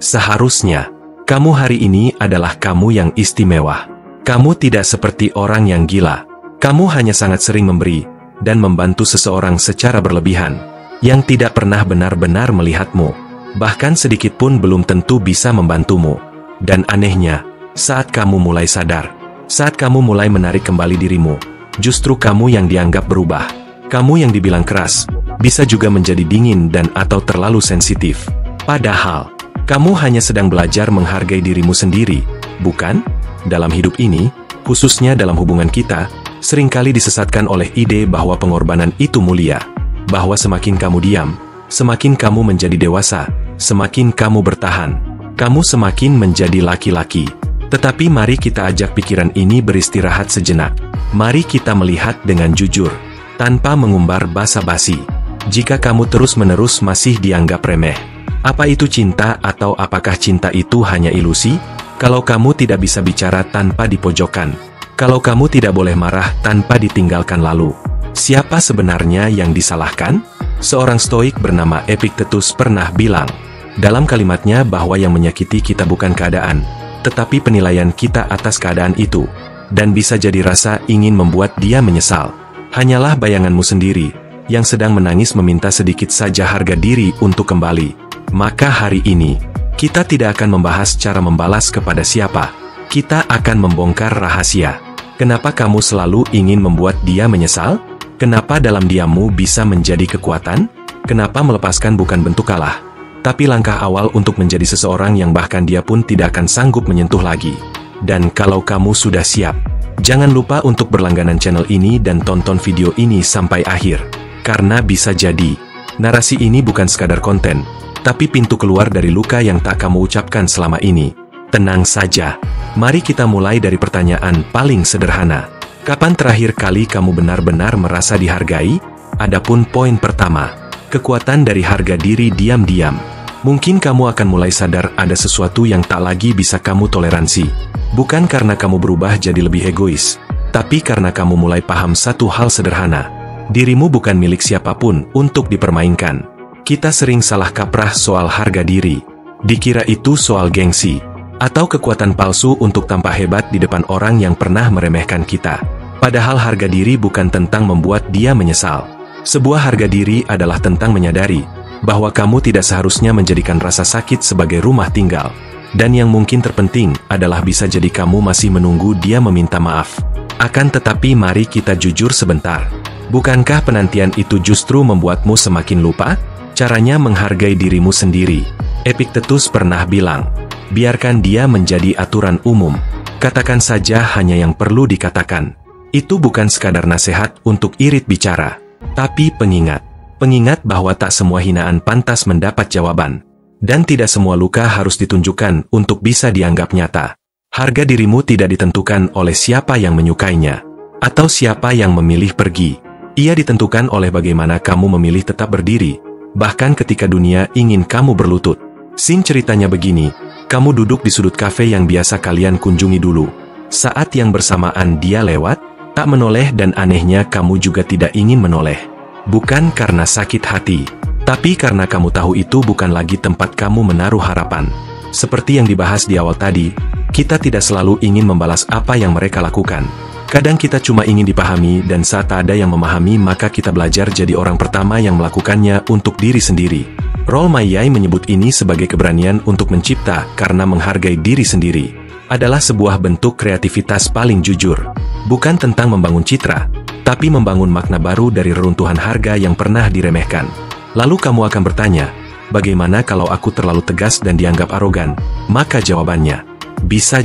Seharusnya, kamu hari ini adalah kamu yang istimewa. Kamu tidak seperti orang yang gila. Kamu hanya sangat sering memberi dan membantu seseorang secara berlebihan, yang tidak pernah benar-benar melihatmu, bahkan sedikit pun belum tentu bisa membantumu. Dan anehnya, saat kamu mulai sadar, saat kamu mulai menarik kembali dirimu, justru kamu yang dianggap berubah. Kamu yang dibilang keras, bisa juga menjadi dingin dan atau terlalu sensitif. Padahal, kamu hanya sedang belajar menghargai dirimu sendiri, bukan? Dalam hidup ini, khususnya dalam hubungan kita, seringkali disesatkan oleh ide bahwa pengorbanan itu mulia, bahwa semakin kamu diam, semakin kamu menjadi dewasa, semakin kamu bertahan, kamu semakin menjadi laki-laki. Tetapi mari kita ajak pikiran ini beristirahat sejenak. Mari kita melihat dengan jujur, tanpa mengumbar basa-basi. Jika kamu terus-menerus masih dianggap remeh, apa itu cinta atau apakah cinta itu hanya ilusi? Kalau kamu tidak bisa bicara tanpa dipojokkan, kalau kamu tidak boleh marah tanpa ditinggalkan lalu, siapa sebenarnya yang disalahkan? Seorang stoik bernama Epictetus pernah bilang, dalam kalimatnya bahwa yang menyakiti kita bukan keadaan, tetapi penilaian kita atas keadaan itu, dan bisa jadi rasa ingin membuat dia menyesal. Hanyalah bayanganmu sendiri, yang sedang menangis meminta sedikit saja harga diri untuk kembali. Maka hari ini, kita tidak akan membahas cara membalas kepada siapa. Kita akan membongkar rahasia. Kenapa kamu selalu ingin membuat dia menyesal? Kenapa dalam diammu bisa menjadi kekuatan? Kenapa melepaskan bukan bentuk kalah, tapi langkah awal untuk menjadi seseorang yang bahkan dia pun tidak akan sanggup menyentuh lagi? Dan kalau kamu sudah siap, jangan lupa untuk berlangganan channel ini dan tonton video ini sampai akhir. Karena bisa jadi, narasi ini bukan sekadar konten, tapi pintu keluar dari luka yang tak kamu ucapkan selama ini. Tenang saja, mari kita mulai dari pertanyaan paling sederhana. Kapan terakhir kali kamu benar-benar merasa dihargai? Adapun poin pertama, kekuatan dari harga diri diam-diam. Mungkin kamu akan mulai sadar ada sesuatu yang tak lagi bisa kamu toleransi. Bukan karena kamu berubah jadi lebih egois, tapi karena kamu mulai paham satu hal sederhana. Dirimu bukan milik siapapun untuk dipermainkan. Kita sering salah kaprah soal harga diri. Dikira itu soal gengsi, atau kekuatan palsu untuk tampak hebat di depan orang yang pernah meremehkan kita. Padahal harga diri bukan tentang membuat dia menyesal. Sebuah harga diri adalah tentang menyadari bahwa kamu tidak seharusnya menjadikan rasa sakit sebagai rumah tinggal. Dan yang mungkin terpenting adalah bisa jadi kamu masih menunggu dia meminta maaf. Akan tetapi mari kita jujur sebentar. Bukankah penantian itu justru membuatmu semakin lupa caranya menghargai dirimu sendiri? Epictetus pernah bilang, biarkan dia menjadi aturan umum. Katakan saja hanya yang perlu dikatakan. Itu bukan sekadar nasihat untuk irit bicara, tapi pengingat. Pengingat bahwa tak semua hinaan pantas mendapat jawaban. Dan tidak semua luka harus ditunjukkan untuk bisa dianggap nyata. Harga dirimu tidak ditentukan oleh siapa yang menyukainya, atau siapa yang memilih pergi. Ia ditentukan oleh bagaimana kamu memilih tetap berdiri, bahkan ketika dunia ingin kamu berlutut. Scene ceritanya begini, kamu duduk di sudut kafe yang biasa kalian kunjungi dulu. Saat yang bersamaan dia lewat, tak menoleh dan anehnya kamu juga tidak ingin menoleh. Bukan karena sakit hati, tapi karena kamu tahu itu bukan lagi tempat kamu menaruh harapan. Seperti yang dibahas di awal tadi, kita tidak selalu ingin membalas apa yang mereka lakukan. Kadang kita cuma ingin dipahami dan saat tak ada yang memahami maka kita belajar jadi orang pertama yang melakukannya untuk diri sendiri. Rolf Mayay menyebut ini sebagai keberanian untuk mencipta karena menghargai diri sendiri. Adalah sebuah bentuk kreativitas paling jujur. Bukan tentang membangun citra, tapi membangun makna baru dari reruntuhan harga yang pernah diremehkan. Lalu kamu akan bertanya, bagaimana kalau aku terlalu tegas dan dianggap arogan? Maka jawabannya, bisa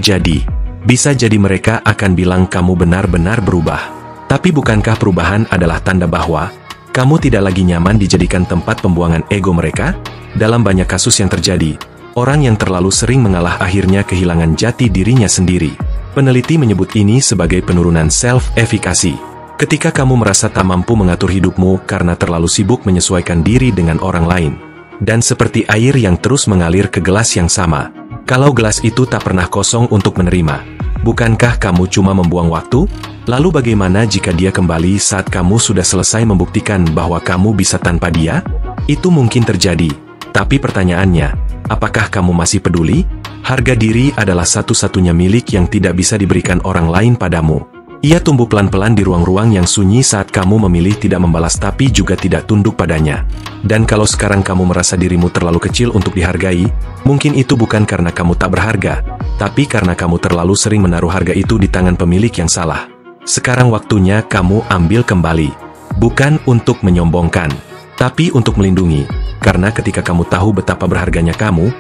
jadi mereka akan bilang kamu benar-benar berubah. Tapi bukankah perubahan adalah tanda bahwa kamu tidak lagi nyaman dijadikan tempat pembuangan ego mereka? Dalam banyak kasus yang terjadi, orang yang terlalu sering mengalah akhirnya kehilangan jati dirinya sendiri. Peneliti menyebut ini sebagai penurunan self-efikasi. Ketika kamu merasa tak mampu mengatur hidupmu karena terlalu sibuk menyesuaikan diri dengan orang lain. Dan seperti air yang terus mengalir ke gelas yang sama, kalau gelas itu tak pernah kosong untuk menerima, bukankah kamu cuma membuang waktu? Lalu bagaimana jika dia kembali saat kamu sudah selesai membuktikan bahwa kamu bisa tanpa dia? Itu mungkin terjadi, tapi pertanyaannya, apakah kamu masih peduli? Harga diri adalah satu-satunya milik yang tidak bisa diberikan orang lain padamu. Ia tumbuh pelan-pelan di ruang-ruang yang sunyi saat kamu memilih tidak membalas tapi juga tidak tunduk padanya. Dan kalau sekarang kamu merasa dirimu terlalu kecil untuk dihargai, mungkin itu bukan karena kamu tak berharga, tapi karena kamu terlalu sering menaruh harga itu di tangan pemilik yang salah. Sekarang waktunya kamu ambil kembali. Bukan untuk menyombongkan, tapi untuk melindungi. Karena ketika kamu tahu betapa berharganya kamu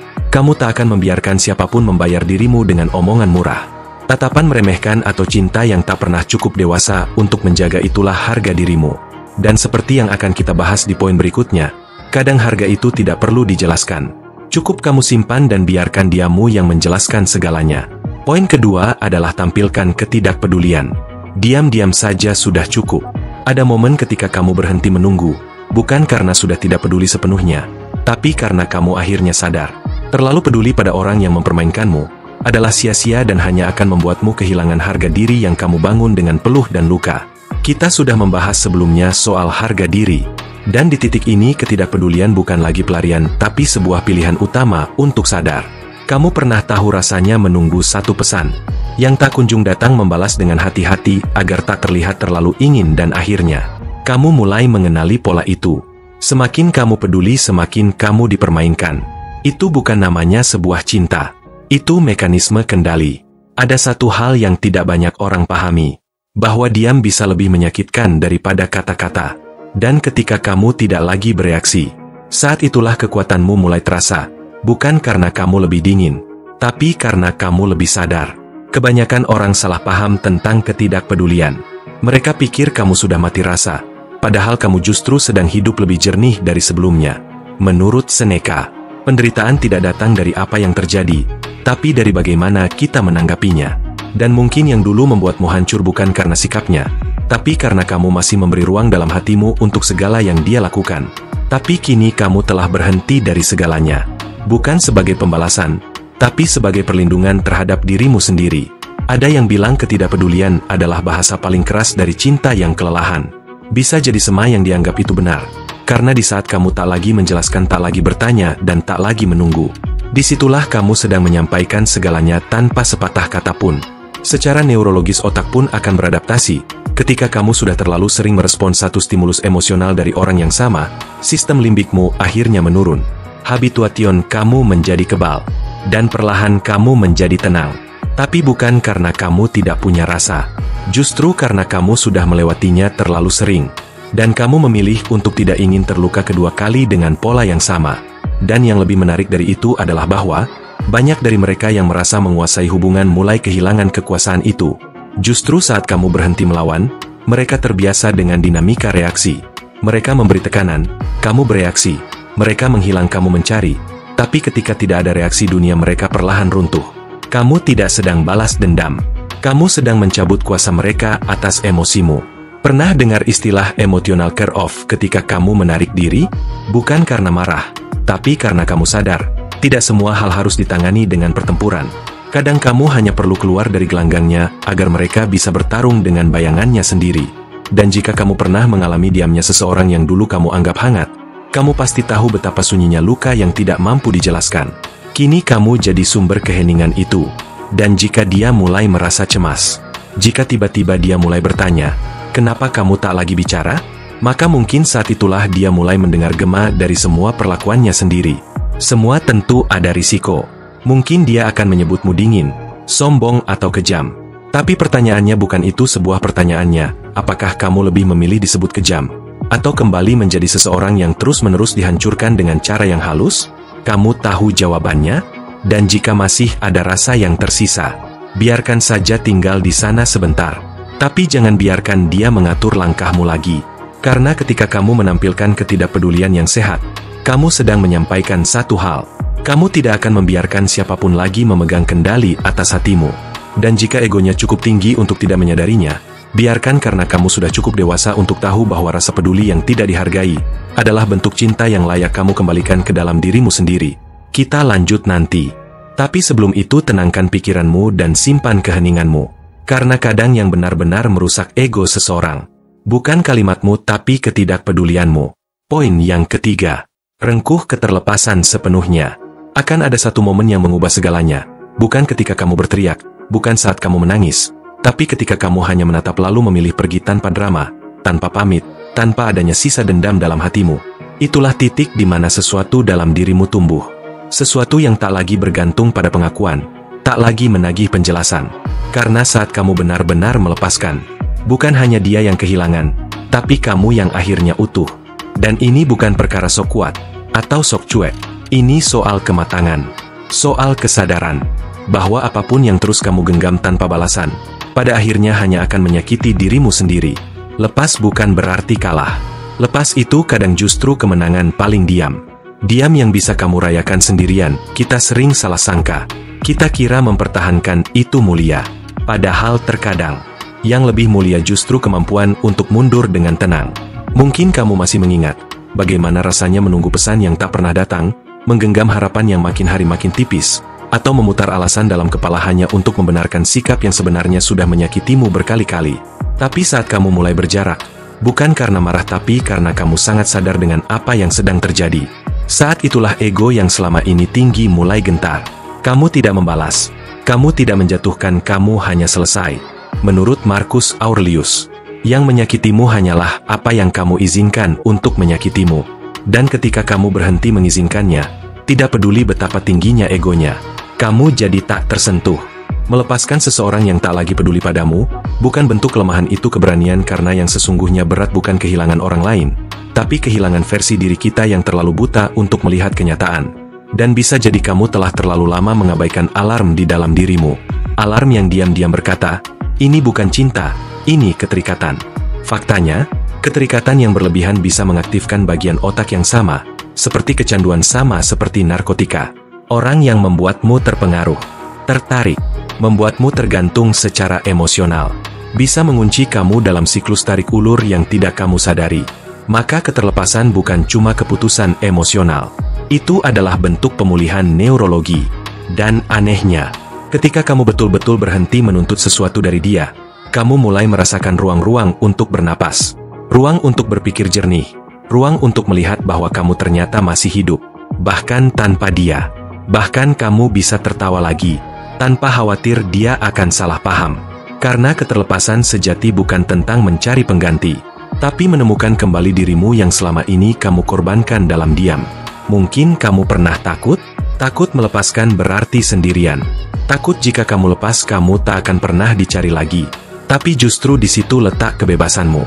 tak akan membiarkan siapapun membayar dirimu dengan omongan murah. Tatapan meremehkan atau cinta yang tak pernah cukup dewasa untuk menjaga itulah harga dirimu. Dan seperti yang akan kita bahas di poin berikutnya, kadang harga itu tidak perlu dijelaskan. Cukup kamu simpan dan biarkan diamu yang menjelaskan segalanya. Poin kedua adalah tampilkan ketidakpedulian. Diam-diam saja sudah cukup. Ada momen ketika kamu berhenti menunggu, bukan karena sudah tidak peduli sepenuhnya, tapi karena kamu akhirnya sadar. Terlalu peduli pada orang yang mempermainkanmu adalah sia-sia dan hanya akan membuatmu kehilangan harga diri yang kamu bangun dengan peluh dan luka. Kita sudah membahas sebelumnya soal harga diri, dan di titik ini ketidakpedulian bukan lagi pelarian tapi sebuah pilihan utama untuk sadar. Kamu pernah tahu rasanya menunggu satu pesan yang tak kunjung datang, membalas dengan hati-hati agar tak terlihat terlalu ingin, dan akhirnya kamu mulai mengenali pola itu. Semakin kamu peduli, semakin kamu dipermainkan. Itu bukan namanya sebuah cinta. Itu mekanisme kendali. Ada satu hal yang tidak banyak orang pahami, bahwa diam bisa lebih menyakitkan daripada kata-kata. Dan ketika kamu tidak lagi bereaksi, saat itulah kekuatanmu mulai terasa. Bukan karena kamu lebih dingin, tapi karena kamu lebih sadar. Kebanyakan orang salah paham tentang ketidakpedulian. Mereka pikir kamu sudah mati rasa, padahal kamu justru sedang hidup lebih jernih dari sebelumnya. Menurut Seneca, penderitaan tidak datang dari apa yang terjadi, tapi dari bagaimana kita menanggapinya. Dan mungkin yang dulu membuatmu hancur bukan karena sikapnya, tapi karena kamu masih memberi ruang dalam hatimu untuk segala yang dia lakukan. Tapi kini kamu telah berhenti dari segalanya. Bukan sebagai pembalasan, tapi sebagai perlindungan terhadap dirimu sendiri. Ada yang bilang ketidakpedulian adalah bahasa paling keras dari cinta yang kelelahan. Bisa jadi sema yang dianggap itu benar, karena di saat kamu tak lagi menjelaskan, tak lagi bertanya, dan tak lagi menunggu, disitulah kamu sedang menyampaikan segalanya tanpa sepatah kata pun. Secara neurologis otak pun akan beradaptasi. Ketika kamu sudah terlalu sering merespons satu stimulus emosional dari orang yang sama, sistem limbikmu akhirnya menurun. Habituation kamu menjadi kebal. Dan perlahan kamu menjadi tenang. Tapi bukan karena kamu tidak punya rasa. Justru karena kamu sudah melewatinya terlalu sering. Dan kamu memilih untuk tidak ingin terluka kedua kali dengan pola yang sama. Dan yang lebih menarik dari itu adalah bahwa banyak dari mereka yang merasa menguasai hubungan mulai kehilangan kekuasaan itu. Justru saat kamu berhenti melawan, mereka terbiasa dengan dinamika reaksi. Mereka memberi tekanan, kamu bereaksi. Mereka menghilang, kamu mencari. Tapi ketika tidak ada reaksi, dunia mereka perlahan runtuh. Kamu tidak sedang balas dendam. Kamu sedang mencabut kuasa mereka atas emosimu. Pernah dengar istilah emotional curve ketika kamu menarik diri? Bukan karena marah, tapi karena kamu sadar, tidak semua hal harus ditangani dengan pertempuran. Kadang kamu hanya perlu keluar dari gelanggangnya agar mereka bisa bertarung dengan bayangannya sendiri. Dan jika kamu pernah mengalami diamnya seseorang yang dulu kamu anggap hangat, kamu pasti tahu betapa sunyinya luka yang tidak mampu dijelaskan. Kini kamu jadi sumber keheningan itu. Dan jika dia mulai merasa cemas, jika tiba-tiba dia mulai bertanya, kenapa kamu tak lagi bicara? Maka mungkin saat itulah dia mulai mendengar gema dari semua perlakuannya sendiri. Semua tentu ada risiko. Mungkin dia akan menyebutmu dingin, sombong atau kejam. Tapi pertanyaannya bukan itu sebuah pertanyaannya, apakah kamu lebih memilih disebut kejam? Atau kembali menjadi seseorang yang terus-menerus dihancurkan dengan cara yang halus? Kamu tahu jawabannya? Dan jika masih ada rasa yang tersisa, biarkan saja tinggal di sana sebentar. Tapi jangan biarkan dia mengatur langkahmu lagi. Karena ketika kamu menampilkan ketidakpedulian yang sehat, kamu sedang menyampaikan satu hal. Kamu tidak akan membiarkan siapapun lagi memegang kendali atas hatimu. Dan jika egonya cukup tinggi untuk tidak menyadarinya, biarkan, karena kamu sudah cukup dewasa untuk tahu bahwa rasa peduli yang tidak dihargai adalah bentuk cinta yang layak kamu kembalikan ke dalam dirimu sendiri. Kita lanjut nanti. Tapi sebelum itu tenangkan pikiranmu dan simpan keheninganmu. Karena kadang yang benar-benar merusak ego seseorang bukan kalimatmu tapi ketidakpedulianmu. Poin yang ketiga. Rengkuh keterlepasan sepenuhnya. Akan ada satu momen yang mengubah segalanya. Bukan ketika kamu berteriak, bukan saat kamu menangis, tapi ketika kamu hanya menatap lalu memilih pergi tanpa drama, tanpa pamit, tanpa adanya sisa dendam dalam hatimu. Itulah titik di mana sesuatu dalam dirimu tumbuh. Sesuatu yang tak lagi bergantung pada pengakuan, tak lagi menagih penjelasan. Karena saat kamu benar-benar melepaskan, bukan hanya dia yang kehilangan, tapi kamu yang akhirnya utuh. Dan ini bukan perkara sok kuat, atau sok cuek. Ini soal kematangan, soal kesadaran, bahwa apapun yang terus kamu genggam tanpa balasan, pada akhirnya hanya akan menyakiti dirimu sendiri. Lepas bukan berarti kalah. Lepas itu kadang justru kemenangan paling diam. Diam yang bisa kamu rayakan sendirian. Kita sering salah sangka. Kita kira mempertahankan itu mulia. Padahal terkadang, yang lebih mulia justru kemampuan untuk mundur dengan tenang. Mungkin kamu masih mengingat bagaimana rasanya menunggu pesan yang tak pernah datang, menggenggam harapan yang makin hari makin tipis, atau memutar alasan dalam kepala hanya untuk membenarkan sikap yang sebenarnya sudah menyakitimu berkali-kali. Tapi saat kamu mulai berjarak, bukan karena marah tapi karena kamu sangat sadar dengan apa yang sedang terjadi. Saat itulah ego yang selama ini tinggi mulai gentar. Kamu tidak membalas, kamu tidak menjatuhkan, kamu hanya selesai. Menurut Marcus Aurelius, yang menyakitimu hanyalah apa yang kamu izinkan untuk menyakitimu. Dan ketika kamu berhenti mengizinkannya, tidak peduli betapa tingginya egonya, kamu jadi tak tersentuh. Melepaskan seseorang yang tak lagi peduli padamu, bukan bentuk kelemahan, itu keberanian, karena yang sesungguhnya berat bukan kehilangan orang lain, tapi kehilangan versi diri kita yang terlalu buta untuk melihat kenyataan. Dan bisa jadi kamu telah terlalu lama mengabaikan alarm di dalam dirimu. Alarm yang diam-diam berkata, ini bukan cinta, ini keterikatan. Faktanya, keterikatan yang berlebihan bisa mengaktifkan bagian otak yang sama, seperti kecanduan, sama seperti narkotika. Orang yang membuatmu terpengaruh, tertarik, membuatmu tergantung secara emosional, bisa mengunci kamu dalam siklus tarik ulur yang tidak kamu sadari. Maka keterlepasan bukan cuma keputusan emosional, itu adalah bentuk pemulihan neurologi. Dan anehnya, ketika kamu betul-betul berhenti menuntut sesuatu dari dia, kamu mulai merasakan ruang-ruang untuk bernapas, ruang untuk berpikir jernih, ruang untuk melihat bahwa kamu ternyata masih hidup, bahkan tanpa dia. Bahkan kamu bisa tertawa lagi, tanpa khawatir dia akan salah paham. Karena keterlepasan sejati bukan tentang mencari pengganti, tapi menemukan kembali dirimu yang selama ini kamu korbankan dalam diam. Mungkin kamu pernah takut? Takut melepaskan berarti sendirian. Takut jika kamu lepas kamu tak akan pernah dicari lagi. Tapi justru di situ letak kebebasanmu.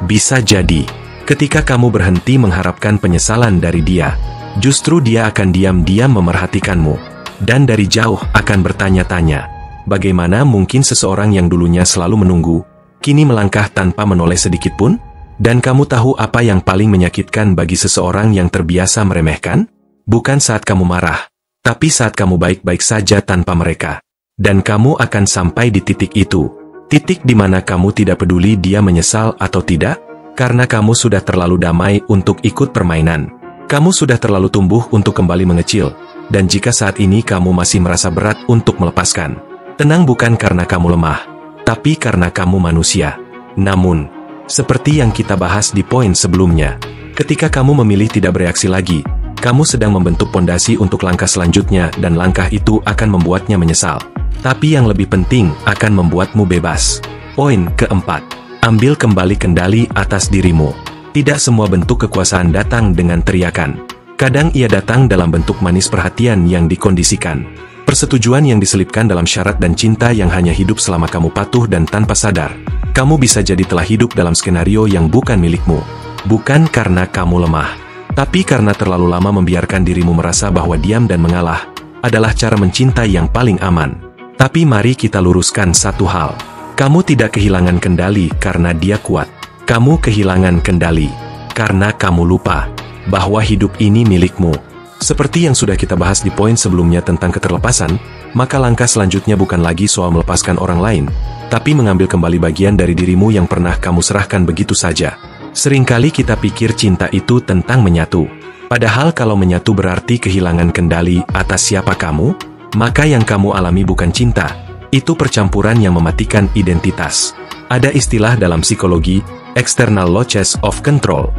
Bisa jadi, ketika kamu berhenti mengharapkan penyesalan dari dia, justru dia akan diam-diam memerhatikanmu. Dan dari jauh akan bertanya-tanya, bagaimana mungkin seseorang yang dulunya selalu menunggu, kini melangkah tanpa menoleh sedikit pun? Dan kamu tahu apa yang paling menyakitkan bagi seseorang yang terbiasa meremehkan? Bukan saat kamu marah, tapi saat kamu baik-baik saja tanpa mereka. Dan kamu akan sampai di titik itu. Titik di mana kamu tidak peduli dia menyesal atau tidak, karena kamu sudah terlalu damai untuk ikut permainan. Kamu sudah terlalu tumbuh untuk kembali mengecil. Dan jika saat ini kamu masih merasa berat untuk melepaskan, tenang, bukan karena kamu lemah, tapi karena kamu manusia. Namun, seperti yang kita bahas di poin sebelumnya, ketika kamu memilih tidak bereaksi lagi, kamu sedang membentuk pondasi untuk langkah selanjutnya, dan langkah itu akan membuatnya menyesal. Tapi yang lebih penting, akan membuatmu bebas. Poin keempat, ambil kembali kendali atas dirimu. Tidak semua bentuk kekuasaan datang dengan teriakan. Kadang ia datang dalam bentuk manis perhatian yang dikondisikan. Persetujuan yang diselipkan dalam syarat, dan cinta yang hanya hidup selama kamu patuh dan tanpa sadar. Kamu bisa jadi telah hidup dalam skenario yang bukan milikmu. Bukan karena kamu lemah, tapi karena terlalu lama membiarkan dirimu merasa bahwa diam dan mengalah adalah cara mencintai yang paling aman. Tapi mari kita luruskan satu hal. Kamu tidak kehilangan kendali karena dia kuat. Kamu kehilangan kendali karena kamu lupa bahwa hidup ini milikmu. Seperti yang sudah kita bahas di poin sebelumnya tentang keterlepasan, maka langkah selanjutnya bukan lagi soal melepaskan orang lain, tapi mengambil kembali bagian dari dirimu yang pernah kamu serahkan begitu saja. Seringkali kita pikir cinta itu tentang menyatu. Padahal kalau menyatu berarti kehilangan kendali atas siapa kamu, maka yang kamu alami bukan cinta, itu percampuran yang mematikan identitas. Ada istilah dalam psikologi, external locus of control.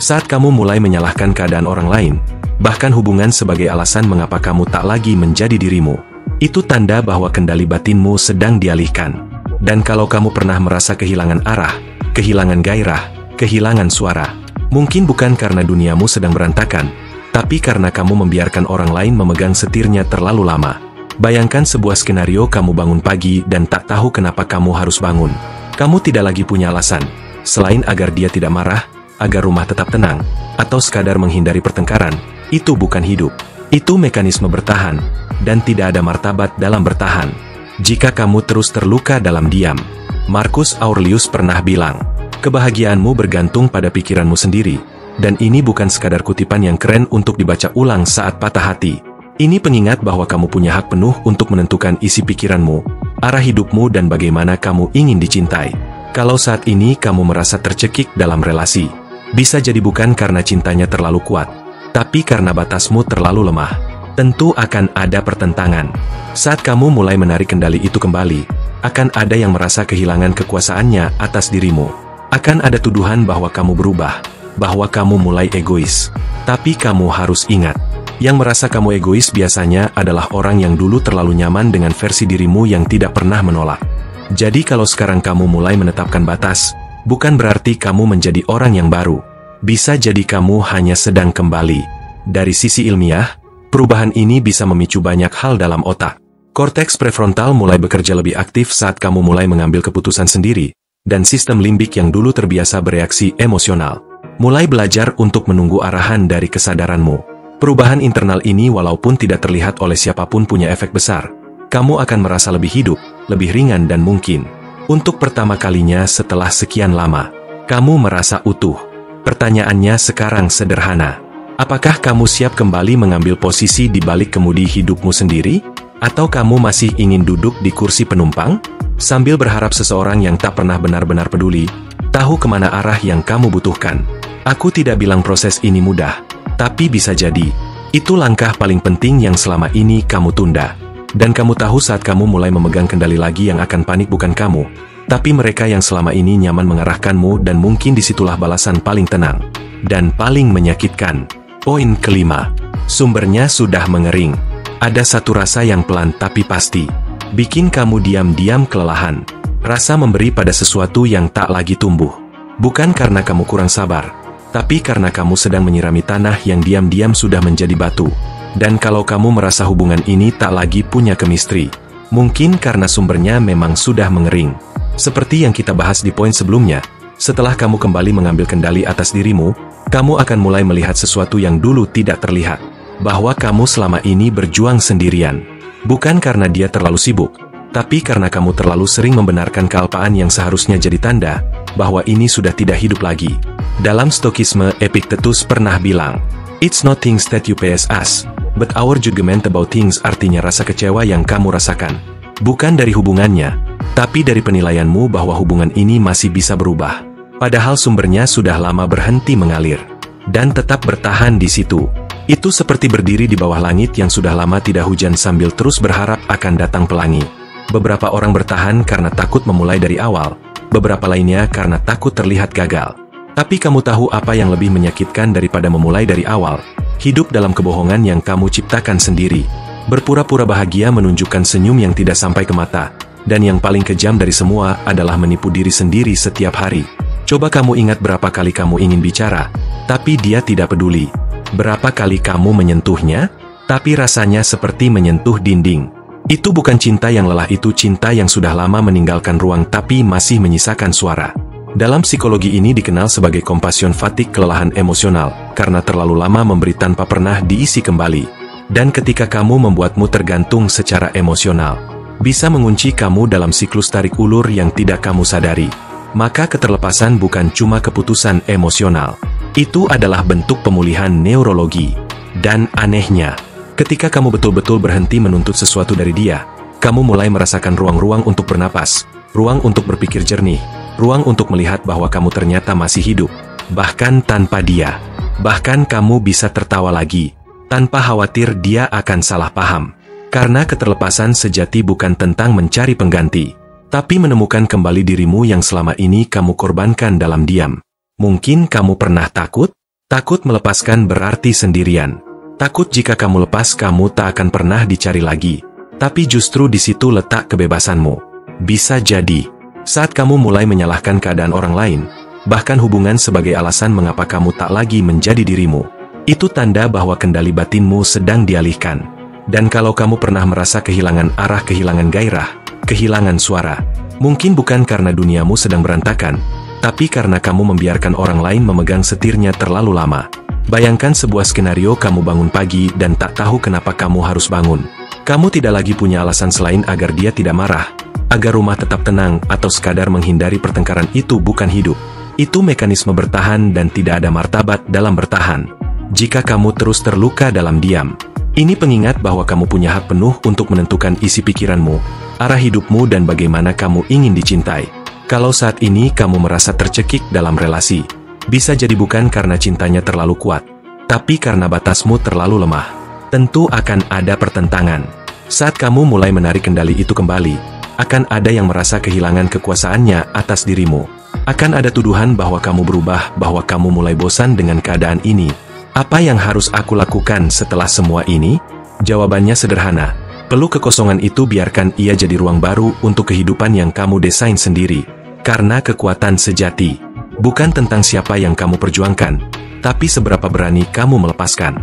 Saat kamu mulai menyalahkan keadaan orang lain, bahkan hubungan sebagai alasan mengapa kamu tak lagi menjadi dirimu. Itu tanda bahwa kendali batinmu sedang dialihkan. Dan kalau kamu pernah merasa kehilangan arah, kehilangan gairah, kehilangan suara, mungkin bukan karena duniamu sedang berantakan, tapi karena kamu membiarkan orang lain memegang setirnya terlalu lama. Bayangkan sebuah skenario kamu bangun pagi dan tak tahu kenapa kamu harus bangun. Kamu tidak lagi punya alasan, selain agar dia tidak marah, agar rumah tetap tenang, atau sekadar menghindari pertengkaran. Itu bukan hidup. Itu mekanisme bertahan, dan tidak ada martabat dalam bertahan jika kamu terus terluka dalam diam. Marcus Aurelius pernah bilang, kebahagiaanmu bergantung pada pikiranmu sendiri, dan ini bukan sekadar kutipan yang keren untuk dibaca ulang saat patah hati. Ini pengingat bahwa kamu punya hak penuh untuk menentukan isi pikiranmu, arah hidupmu dan bagaimana kamu ingin dicintai. Kalau saat ini kamu merasa tercekik dalam relasi, bisa jadi bukan karena cintanya terlalu kuat, tapi karena batasmu terlalu lemah. Tentu akan ada pertentangan. Saat kamu mulai menarik kendali itu kembali, akan ada yang merasa kehilangan kekuasaannya atas dirimu. Akan ada tuduhan bahwa kamu berubah, bahwa kamu mulai egois. Tapi kamu harus ingat, yang merasa kamu egois biasanya adalah orang yang dulu terlalu nyaman dengan versi dirimu yang tidak pernah menolak. Jadi kalau sekarang kamu mulai menetapkan batas, bukan berarti kamu menjadi orang yang baru. Bisa jadi kamu hanya sedang kembali. Dari sisi ilmiah, perubahan ini bisa memicu banyak hal dalam otak. Korteks prefrontal mulai bekerja lebih aktif saat kamu mulai mengambil keputusan sendiri, dan sistem limbik yang dulu terbiasa bereaksi emosional mulai belajar untuk menunggu arahan dari kesadaranmu. Perubahan internal ini walaupun tidak terlihat oleh siapapun punya efek besar. Kamu akan merasa lebih hidup, lebih ringan dan mungkin. Untuk pertama kalinya setelah sekian lama, kamu merasa utuh. Pertanyaannya sekarang sederhana. Apakah kamu siap kembali mengambil posisi di balik kemudi hidupmu sendiri? Atau kamu masih ingin duduk di kursi penumpang? Sambil berharap seseorang yang tak pernah benar-benar peduli, tahu kemana arah yang kamu butuhkan. Aku tidak bilang proses ini mudah, tapi bisa jadi, itu langkah paling penting yang selama ini kamu tunda. Dan kamu tahu saat kamu mulai memegang kendali lagi yang akan panik bukan kamu, tapi mereka yang selama ini nyaman mengarahkanmu dan mungkin disitulah balasan paling tenang dan paling menyakitkan. Poin kelima, sumbernya sudah mengering. Ada satu rasa yang pelan tapi pasti, bikin kamu diam-diam kelelahan. Rasa memberi pada sesuatu yang tak lagi tumbuh. Bukan karena kamu kurang sabar, tapi karena kamu sedang menyirami tanah yang diam-diam sudah menjadi batu. Dan kalau kamu merasa hubungan ini tak lagi punya chemistry, mungkin karena sumbernya memang sudah mengering. Seperti yang kita bahas di poin sebelumnya, setelah kamu kembali mengambil kendali atas dirimu, kamu akan mulai melihat sesuatu yang dulu tidak terlihat. Bahwa kamu selama ini berjuang sendirian. Bukan karena dia terlalu sibuk, tapi karena kamu terlalu sering membenarkan kealpaan yang seharusnya jadi tanda bahwa ini sudah tidak hidup lagi. Dalam Stokisme, Epictetus pernah bilang, "It's not things that you pass us, but our judgment about things." Artinya rasa kecewa yang kamu rasakan bukan dari hubungannya, tapi dari penilaianmu bahwa hubungan ini masih bisa berubah. Padahal sumbernya sudah lama berhenti mengalir dan tetap bertahan di situ. Itu seperti berdiri di bawah langit yang sudah lama tidak hujan sambil terus berharap akan datang pelangi. Beberapa orang bertahan karena takut memulai dari awal, beberapa lainnya karena takut terlihat gagal. Tapi kamu tahu apa yang lebih menyakitkan daripada memulai dari awal? Hidup dalam kebohongan yang kamu ciptakan sendiri. Berpura-pura bahagia menunjukkan senyum yang tidak sampai ke mata. Dan yang paling kejam dari semua adalah menipu diri sendiri setiap hari. Coba kamu ingat berapa kali kamu ingin bicara, tapi dia tidak peduli. Berapa kali kamu menyentuhnya, tapi rasanya seperti menyentuh dinding. Itu bukan cinta yang lelah, itu cinta yang sudah lama meninggalkan ruang tapi masih menyisakan suara. Dalam psikologi ini dikenal sebagai compassion fatigue, kelelahan emosional, karena terlalu lama memberi tanpa pernah diisi kembali. Dan ketika kamu membuatmu tergantung secara emosional, bisa mengunci kamu dalam siklus tarik ulur yang tidak kamu sadari. Maka keterlepasan bukan cuma keputusan emosional. Itu adalah bentuk pemulihan neurologi. Dan anehnya, ketika kamu betul-betul berhenti menuntut sesuatu dari dia, kamu mulai merasakan ruang-ruang untuk bernapas, ruang untuk berpikir jernih, ruang untuk melihat bahwa kamu ternyata masih hidup, bahkan tanpa dia. Bahkan kamu bisa tertawa lagi, tanpa khawatir dia akan salah paham. Karena keterlepasan sejati bukan tentang mencari pengganti, tapi menemukan kembali dirimu yang selama ini kamu korbankan dalam diam. Mungkin kamu pernah takut? Takut melepaskan berarti sendirian. Takut jika kamu lepas kamu tak akan pernah dicari lagi. Tapi justru di situ letak kebebasanmu. Bisa jadi, saat kamu mulai menyalahkan keadaan orang lain, bahkan hubungan sebagai alasan mengapa kamu tak lagi menjadi dirimu, itu tanda bahwa kendali batinmu sedang dialihkan. Dan kalau kamu pernah merasa kehilangan arah, kehilangan gairah, kehilangan suara, mungkin bukan karena duniamu sedang berantakan, tapi karena kamu membiarkan orang lain memegang setirnya terlalu lama. Bayangkan sebuah skenario kamu bangun pagi dan tak tahu kenapa kamu harus bangun. Kamu tidak lagi punya alasan selain agar dia tidak marah, agar rumah tetap tenang, atau sekadar menghindari pertengkaran. Itu bukan hidup. Itu mekanisme bertahan dan tidak ada martabat dalam bertahan. Jika kamu terus terluka dalam diam, ini pengingat bahwa kamu punya hak penuh untuk menentukan isi pikiranmu, arah hidupmu dan bagaimana kamu ingin dicintai. Kalau saat ini kamu merasa tercekik dalam relasi, bisa jadi bukan karena cintanya terlalu kuat, tapi karena batasmu terlalu lemah. Tentu akan ada pertentangan. Saat kamu mulai menarik kendali itu kembali, akan ada yang merasa kehilangan kekuasaannya atas dirimu. Akan ada tuduhan bahwa kamu berubah, bahwa kamu mulai bosan dengan keadaan ini. Apa yang harus aku lakukan setelah semua ini? Jawabannya sederhana. Peluk kekosongan itu, biarkan ia jadi ruang baru untuk kehidupan yang kamu desain sendiri. Karena kekuatan sejati bukan tentang siapa yang kamu perjuangkan, tapi seberapa berani kamu melepaskan.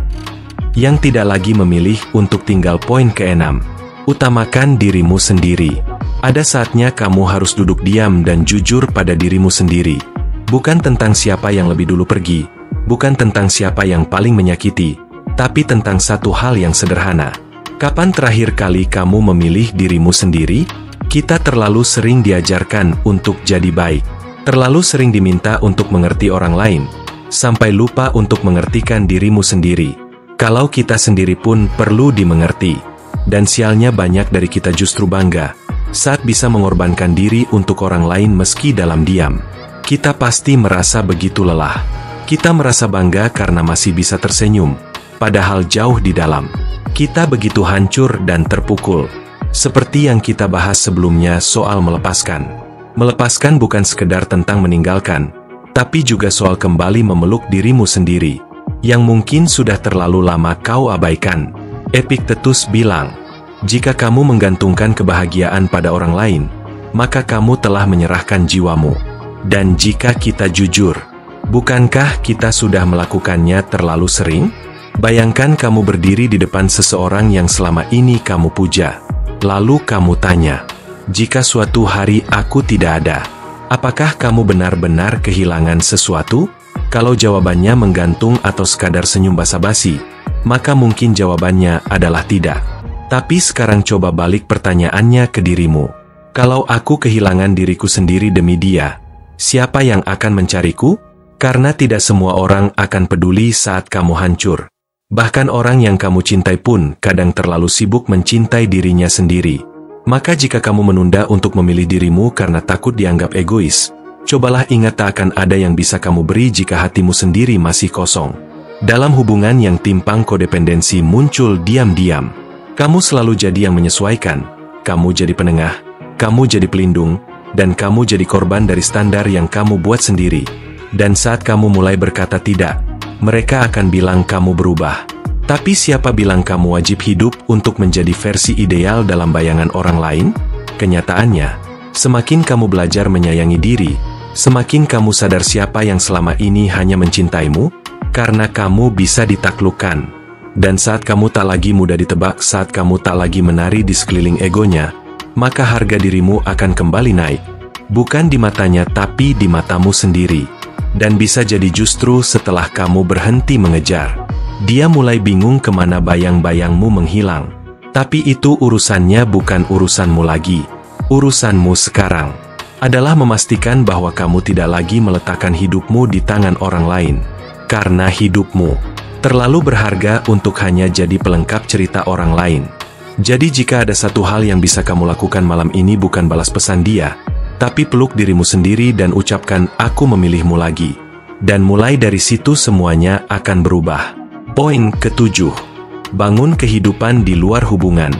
Yang tidak lagi memilih untuk tinggal. Poin ke-6. Utamakan dirimu sendiri. Ada saatnya kamu harus duduk diam dan jujur pada dirimu sendiri. Bukan tentang siapa yang lebih dulu pergi, bukan tentang siapa yang paling menyakiti, tapi tentang satu hal yang sederhana. Kapan terakhir kali kamu memilih dirimu sendiri? Kita terlalu sering diajarkan untuk jadi baik. Terlalu sering diminta untuk mengerti orang lain, sampai lupa untuk mengertikan dirimu sendiri. Kalau kita sendiri pun perlu dimengerti. Dan sialnya banyak dari kita justru bangga saat bisa mengorbankan diri untuk orang lain meski dalam diam. Kita pasti merasa begitu lelah. Kita merasa bangga karena masih bisa tersenyum, padahal jauh di dalam kita begitu hancur dan terpukul. Seperti yang kita bahas sebelumnya soal melepaskan. Melepaskan bukan sekedar tentang meninggalkan, tapi juga soal kembali memeluk dirimu sendiri, yang mungkin sudah terlalu lama kau abaikan. Epictetus bilang, jika kamu menggantungkan kebahagiaan pada orang lain, maka kamu telah menyerahkan jiwamu. Dan jika kita jujur, bukankah kita sudah melakukannya terlalu sering? Bayangkan kamu berdiri di depan seseorang yang selama ini kamu puja. Lalu kamu tanya, jika suatu hari aku tidak ada, apakah kamu benar-benar kehilangan sesuatu? Kalau jawabannya menggantung atau sekadar senyum basa-basi, maka mungkin jawabannya adalah tidak. Tapi sekarang coba balik pertanyaannya ke dirimu. Kalau aku kehilangan diriku sendiri demi dia, siapa yang akan mencariku? Karena tidak semua orang akan peduli saat kamu hancur. Bahkan orang yang kamu cintai pun kadang terlalu sibuk mencintai dirinya sendiri. Maka jika kamu menunda untuk memilih dirimu karena takut dianggap egois, cobalah ingat tak akan ada yang bisa kamu beri jika hatimu sendiri masih kosong. Dalam hubungan yang timpang, kodependensi muncul diam-diam. Kamu selalu jadi yang menyesuaikan, kamu jadi penengah, kamu jadi pelindung, dan kamu jadi korban dari standar yang kamu buat sendiri. Dan saat kamu mulai berkata tidak, mereka akan bilang kamu berubah. Tapi siapa bilang kamu wajib hidup untuk menjadi versi ideal dalam bayangan orang lain? Kenyataannya, semakin kamu belajar menyayangi diri, semakin kamu sadar siapa yang selama ini hanya mencintaimu, karena kamu bisa ditaklukkan. Dan saat kamu tak lagi mudah ditebak, saat kamu tak lagi menari di sekeliling egonya, maka harga dirimu akan kembali naik. Bukan di matanya tapi di matamu sendiri. Dan bisa jadi justru setelah kamu berhenti mengejar, dia mulai bingung kemana bayang-bayangmu menghilang. Tapi itu urusannya bukan urusanmu lagi. Urusanmu sekarang adalah memastikan bahwa kamu tidak lagi meletakkan hidupmu di tangan orang lain. Karena hidupmu terlalu berharga untuk hanya jadi pelengkap cerita orang lain. Jadi jika ada satu hal yang bisa kamu lakukan malam ini, bukan balas pesan dia, tapi peluk dirimu sendiri dan ucapkan, aku memilihmu lagi. Dan mulai dari situ semuanya akan berubah. Poin ke-7. Bangun kehidupan di luar hubungan.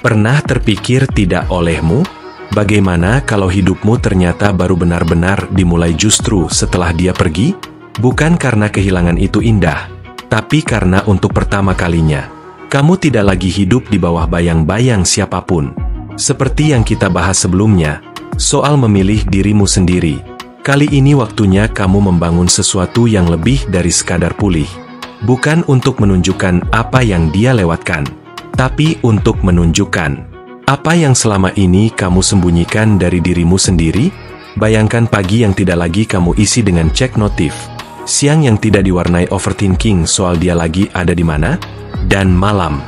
Pernah terpikir tidak olehmu? Bagaimana kalau hidupmu ternyata baru benar-benar dimulai justru setelah dia pergi? Bukan karena kehilangan itu indah, tapi karena untuk pertama kalinya, kamu tidak lagi hidup di bawah bayang-bayang siapapun. Seperti yang kita bahas sebelumnya, soal memilih dirimu sendiri. Kali ini waktunya kamu membangun sesuatu yang lebih dari sekadar pulih. Bukan untuk menunjukkan apa yang dia lewatkan, tapi untuk menunjukkan apa yang selama ini kamu sembunyikan dari dirimu sendiri. Bayangkan pagi yang tidak lagi kamu isi dengan cek notif, siang yang tidak diwarnai overthinking soal dia lagi ada di mana, dan malam,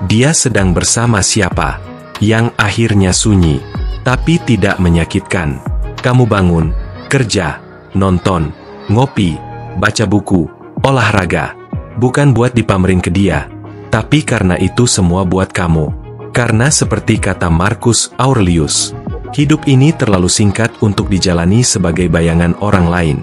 dia sedang bersama siapa, yang akhirnya sunyi, tapi tidak menyakitkan. Kamu bangun, kerja, nonton, ngopi, baca buku, olahraga. Bukan buat dipamerin ke dia, tapi karena itu semua buat kamu. Karena seperti kata Marcus Aurelius, hidup ini terlalu singkat untuk dijalani sebagai bayangan orang lain.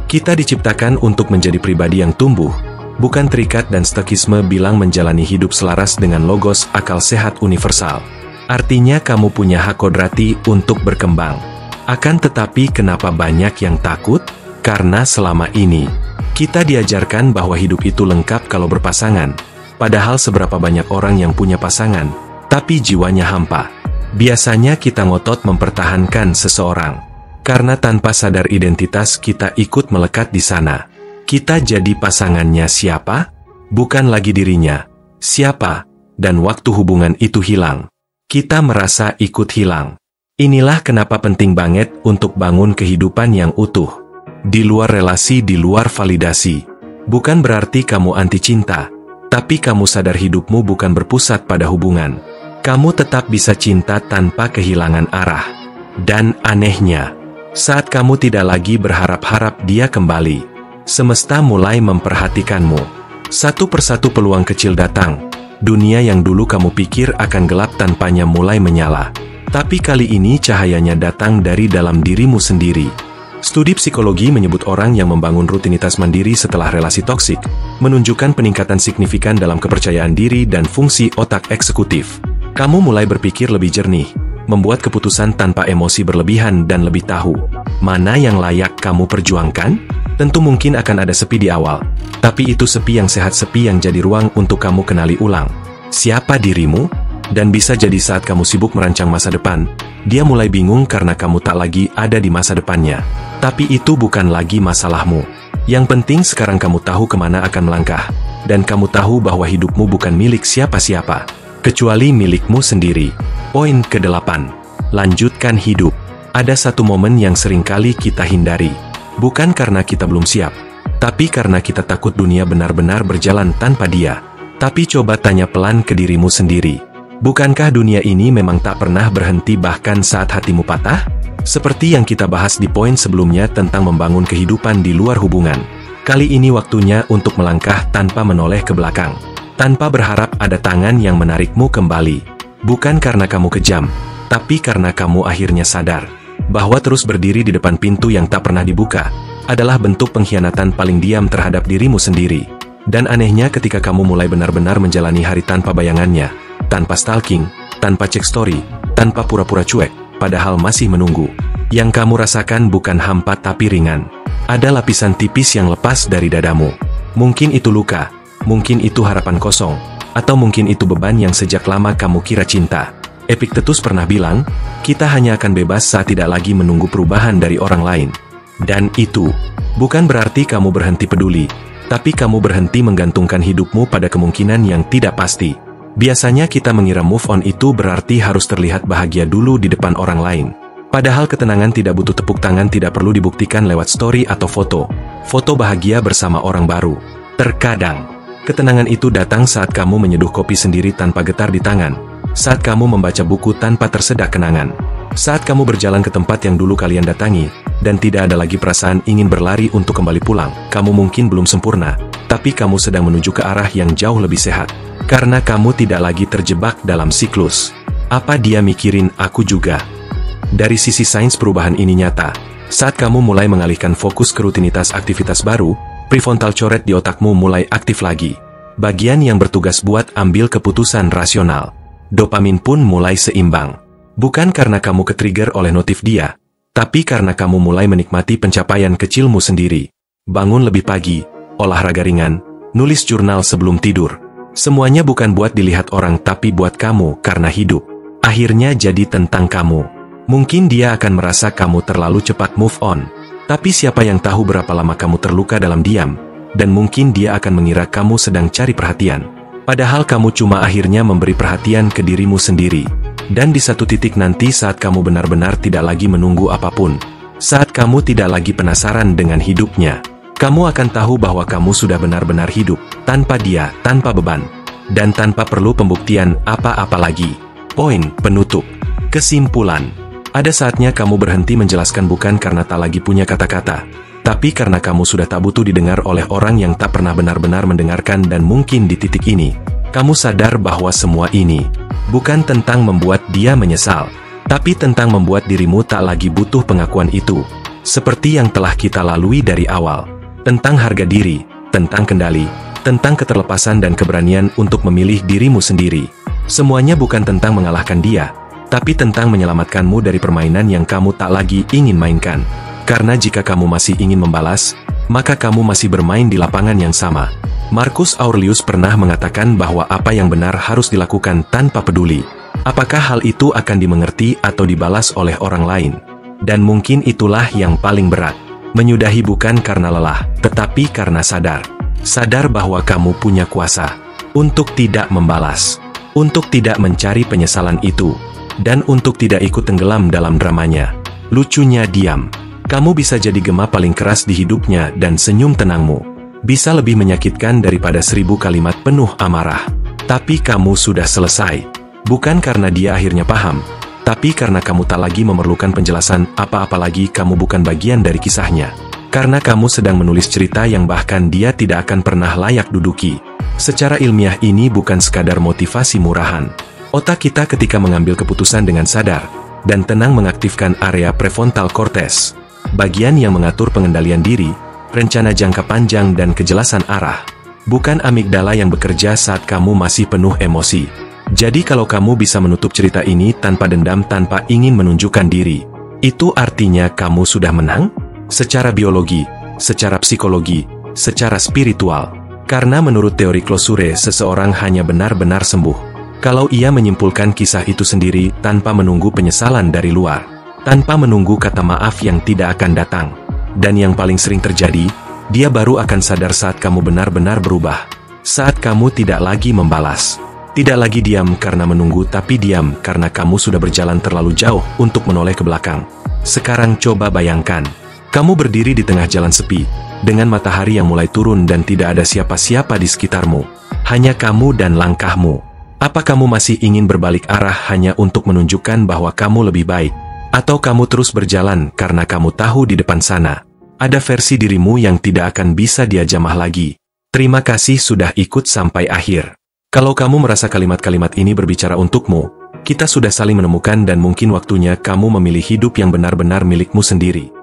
Kita diciptakan untuk menjadi pribadi yang tumbuh, bukan terikat dan stekisme bilang menjalani hidup selaras dengan logos akal sehat universal. Artinya kamu punya hak kodrati untuk berkembang. Akan tetapi kenapa banyak yang takut? Karena selama ini, kita diajarkan bahwa hidup itu lengkap kalau berpasangan. Padahal seberapa banyak orang yang punya pasangan, tapi jiwanya hampa. Biasanya kita ngotot mempertahankan seseorang, karena tanpa sadar identitas kita ikut melekat di sana. Kita jadi pasangannya siapa? Bukan lagi dirinya. Siapa? Dan waktu hubungan itu hilang, kita merasa ikut hilang. Inilah kenapa penting banget untuk bangun kehidupan yang utuh. Di luar relasi, di luar validasi. Bukan berarti kamu anti cinta, tapi kamu sadar hidupmu bukan berpusat pada hubungan. Kamu tetap bisa cinta tanpa kehilangan arah. Dan anehnya, saat kamu tidak lagi berharap-harap dia kembali, semesta mulai memperhatikanmu. Satu persatu peluang kecil datang. Dunia yang dulu kamu pikir akan gelap tanpanya mulai menyala. Tapi kali ini cahayanya datang dari dalam dirimu sendiri. Studi psikologi menyebut orang yang membangun rutinitas mandiri setelah relasi toksik, menunjukkan peningkatan signifikan dalam kepercayaan diri dan fungsi otak eksekutif. Kamu mulai berpikir lebih jernih, membuat keputusan tanpa emosi berlebihan dan lebih tahu mana yang layak kamu perjuangkan. Tentu mungkin akan ada sepi di awal, tapi itu sepi yang sehat, sepi yang jadi ruang untuk kamu kenali ulang siapa dirimu. Dan bisa jadi saat kamu sibuk merancang masa depan, dia mulai bingung karena kamu tak lagi ada di masa depannya. Tapi itu bukan lagi masalahmu. Yang penting sekarang kamu tahu kemana akan melangkah, dan kamu tahu bahwa hidupmu bukan milik siapa-siapa, kecuali milikmu sendiri. Poin ke-8. Lanjutkan hidup. Ada satu momen yang seringkali kita hindari. Bukan karena kita belum siap, tapi karena kita takut dunia benar-benar berjalan tanpa dia. Tapi coba tanya pelan ke dirimu sendiri. Bukankah dunia ini memang tak pernah berhenti bahkan saat hatimu patah? Seperti yang kita bahas di poin sebelumnya tentang membangun kehidupan di luar hubungan. Kali ini waktunya untuk melangkah tanpa menoleh ke belakang. Tanpa berharap ada tangan yang menarikmu kembali. Bukan karena kamu kejam, tapi karena kamu akhirnya sadar bahwa terus berdiri di depan pintu yang tak pernah dibuka adalah bentuk pengkhianatan paling diam terhadap dirimu sendiri. Dan anehnya ketika kamu mulai benar-benar menjalani hari tanpa bayangannya, tanpa stalking, tanpa cek story, tanpa pura-pura cuek, padahal masih menunggu. Yang kamu rasakan bukan hampa tapi ringan. Ada lapisan tipis yang lepas dari dadamu. Mungkin itu luka, mungkin itu harapan kosong, atau mungkin itu beban yang sejak lama kamu kira cinta. Epictetus pernah bilang, kita hanya akan bebas saat tidak lagi menunggu perubahan dari orang lain. Dan itu bukan berarti kamu berhenti peduli, tapi kamu berhenti menggantungkan hidupmu pada kemungkinan yang tidak pasti. Biasanya kita mengira move on itu berarti harus terlihat bahagia dulu di depan orang lain. Padahal ketenangan tidak butuh tepuk tangan, tidak perlu dibuktikan lewat story atau foto. Foto bahagia bersama orang baru. Terkadang, ketenangan itu datang saat kamu menyeduh kopi sendiri tanpa getar di tangan. Saat kamu membaca buku tanpa tersedak kenangan. Saat kamu berjalan ke tempat yang dulu kalian datangi, dan tidak ada lagi perasaan ingin berlari untuk kembali pulang. Kamu mungkin belum sempurna, tapi kamu sedang menuju ke arah yang jauh lebih sehat. Karena kamu tidak lagi terjebak dalam siklus. Apa dia mikirin aku juga? Dari sisi sains perubahan ini nyata. Saat kamu mulai mengalihkan fokus ke rutinitas aktivitas baru, prefrontal coret di otakmu mulai aktif lagi. Bagian yang bertugas buat ambil keputusan rasional. Dopamin pun mulai seimbang. Bukan karena kamu ketrigger oleh notif dia, tapi karena kamu mulai menikmati pencapaian kecilmu sendiri. Bangun lebih pagi, olahraga ringan, nulis jurnal sebelum tidur. Semuanya bukan buat dilihat orang tapi buat kamu karena hidup akhirnya jadi tentang kamu. Mungkin dia akan merasa kamu terlalu cepat move on. Tapi siapa yang tahu berapa lama kamu terluka dalam diam, dan mungkin dia akan mengira kamu sedang cari perhatian. Padahal kamu cuma akhirnya memberi perhatian ke dirimu sendiri. Dan di satu titik nanti saat kamu benar-benar tidak lagi menunggu apapun, saat kamu tidak lagi penasaran dengan hidupnya, kamu akan tahu bahwa kamu sudah benar-benar hidup, tanpa dia, tanpa beban, dan tanpa perlu pembuktian apa-apa lagi. Poin penutup. Kesimpulan. Ada saatnya kamu berhenti menjelaskan bukan karena tak lagi punya kata-kata, tapi karena kamu sudah tak butuh didengar oleh orang yang tak pernah benar-benar mendengarkan dan mungkin di titik ini, kamu sadar bahwa semua ini bukan tentang membuat dia menyesal, tapi tentang membuat dirimu tak lagi butuh pengakuan itu. Seperti yang telah kita lalui dari awal, tentang harga diri, tentang kendali, tentang keterlepasan dan keberanian untuk memilih dirimu sendiri. Semuanya bukan tentang mengalahkan dia, tapi tentang menyelamatkanmu dari permainan yang kamu tak lagi ingin mainkan. Karena jika kamu masih ingin membalas, maka kamu masih bermain di lapangan yang sama. Marcus Aurelius pernah mengatakan bahwa apa yang benar harus dilakukan tanpa peduli apakah hal itu akan dimengerti atau dibalas oleh orang lain. Dan mungkin itulah yang paling berat. Menyudahi bukan karena lelah, tetapi karena sadar. Sadar bahwa kamu punya kuasa untuk tidak membalas, untuk tidak mencari penyesalan itu, dan untuk tidak ikut tenggelam dalam dramanya. Lucunya diam. Kamu bisa jadi gema paling keras di hidupnya dan senyum tenangmu bisa lebih menyakitkan daripada 1000 kalimat penuh amarah. Tapi kamu sudah selesai. Bukan karena dia akhirnya paham, tapi karena kamu tak lagi memerlukan penjelasan apa-apa lagi. Kamu bukan bagian dari kisahnya. Karena kamu sedang menulis cerita yang bahkan dia tidak akan pernah layak duduki. Secara ilmiah ini bukan sekadar motivasi murahan. Otak kita ketika mengambil keputusan dengan sadar dan tenang mengaktifkan area prefrontal cortex, bagian yang mengatur pengendalian diri, rencana jangka panjang dan kejelasan arah. Bukan amigdala yang bekerja saat kamu masih penuh emosi. Jadi kalau kamu bisa menutup cerita ini tanpa dendam, tanpa ingin menunjukkan diri, itu artinya kamu sudah menang? Secara biologi, secara psikologi, secara spiritual. Karena menurut teori Klosure, seseorang hanya benar-benar sembuh kalau ia menyimpulkan kisah itu sendiri tanpa menunggu penyesalan dari luar, tanpa menunggu kata maaf yang tidak akan datang. Dan yang paling sering terjadi, dia baru akan sadar saat kamu benar-benar berubah. Saat kamu tidak lagi membalas. Tidak lagi diam karena menunggu, tapi diam karena kamu sudah berjalan terlalu jauh untuk menoleh ke belakang. Sekarang coba bayangkan, kamu berdiri di tengah jalan sepi, dengan matahari yang mulai turun dan tidak ada siapa-siapa di sekitarmu. Hanya kamu dan langkahmu. Apa kamu masih ingin berbalik arah hanya untuk menunjukkan bahwa kamu lebih baik? Atau kamu terus berjalan karena kamu tahu di depan sana ada versi dirimu yang tidak akan bisa dia jamah lagi? Terima kasih sudah ikut sampai akhir. Kalau kamu merasa kalimat-kalimat ini berbicara untukmu, kita sudah saling menemukan dan mungkin waktunya kamu memilih hidup yang benar-benar milikmu sendiri.